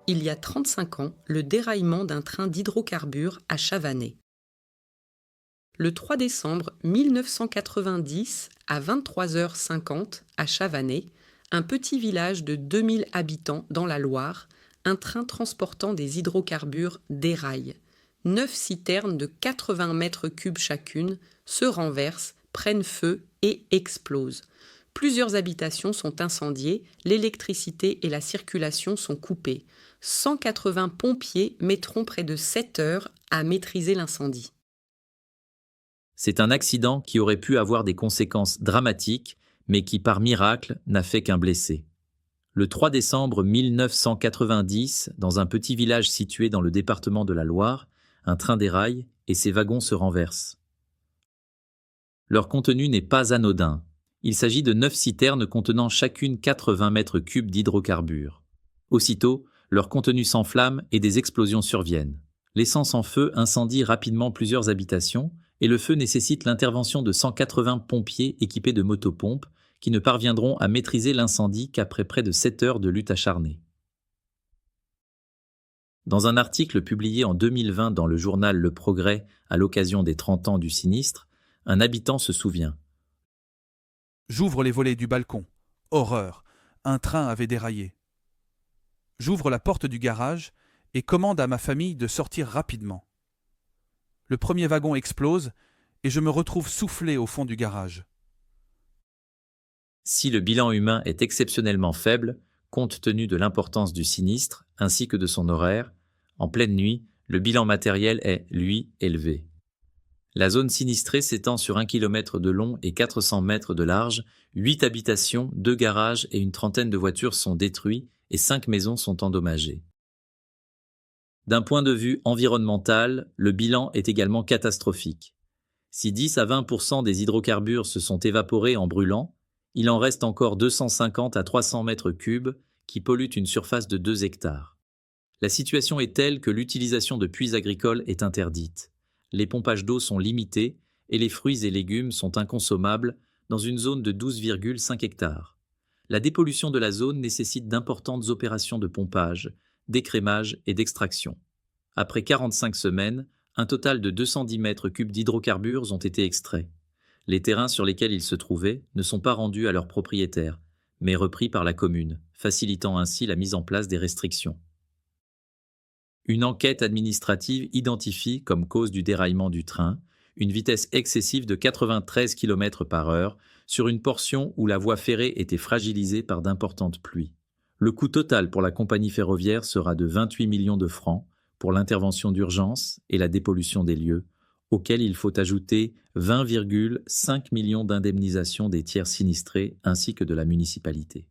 il y a 35 ans, le déraillement d'un train d'hydrocarbures à Chavanay. Le 3 décembre 1990, à 23h50 à Chavanay, un petit village de 2000 habitants dans la Loire, un train transportant des hydrocarbures déraille. 9 citernes de 80 mètres cubes chacune se renversent, prennent feu et explosent. Plusieurs habitations sont incendiées, l'électricité et la circulation sont coupées. 180 pompiers mettront près de 7 heures à maîtriser l'incendie. C'est un accident qui aurait pu avoir des conséquences dramatiques, mais qui par miracle n'a fait qu'un blessé. Le 3 décembre 1990, dans un petit village situé dans le département de la Loire, un train déraille et ses wagons se renversent. Leur contenu n'est pas anodin. Il s'agit de 9 citernes contenant chacune 80 mètres cubes d'hydrocarbures. Aussitôt, leur contenu s'enflamme et des explosions surviennent. L'essence en feu incendie rapidement plusieurs habitations et le feu nécessite l'intervention de 180 pompiers équipés de motopompes qui ne parviendront à maîtriser l'incendie qu'après près de 7 heures de lutte acharnée. Dans un article publié en 2020 dans le journal Le Progrès à l'occasion des 30 ans du sinistre, un habitant se souvient. J'ouvre les volets du balcon. Horreur, un train avait déraillé. J'ouvre la porte du garage et commande à ma famille de sortir rapidement. Le premier wagon explose et je me retrouve soufflé au fond du garage. Si le bilan humain est exceptionnellement faible, compte tenu de l'importance du sinistre ainsi que de son horaire, en pleine nuit, le bilan matériel est, lui, élevé. La zone sinistrée s'étend sur 1 km de long et 400 mètres de large, 8 habitations, 2 garages et une trentaine de voitures sont détruits et 5 maisons sont endommagées. D'un point de vue environnemental, le bilan est également catastrophique. Si 10 à 20% des hydrocarbures se sont évaporés en brûlant, il en reste encore 250 à 300 mètres cubes qui polluent une surface de 2 hectares. La situation est telle que l'utilisation de puits agricoles est interdite. Les pompages d'eau sont limités et les fruits et légumes sont inconsommables dans une zone de 12,5 hectares. La dépollution de la zone nécessite d'importantes opérations de pompage, d'écrémage et d'extraction. Après 45 semaines, un total de 210 mètres cubes d'hydrocarbures ont été extraits. Les terrains sur lesquels ils se trouvaient ne sont pas rendus à leurs propriétaires, mais repris par la commune, facilitant ainsi la mise en place des restrictions. Une enquête administrative identifie comme cause du déraillement du train une vitesse excessive de 93 km/h sur une portion où la voie ferrée était fragilisée par d'importantes pluies. Le coût total pour la compagnie ferroviaire sera de 28 millions de francs pour l'intervention d'urgence et la dépollution des lieux, auquel il faut ajouter 20,5 millions d'indemnisations des tiers sinistrés ainsi que de la municipalité.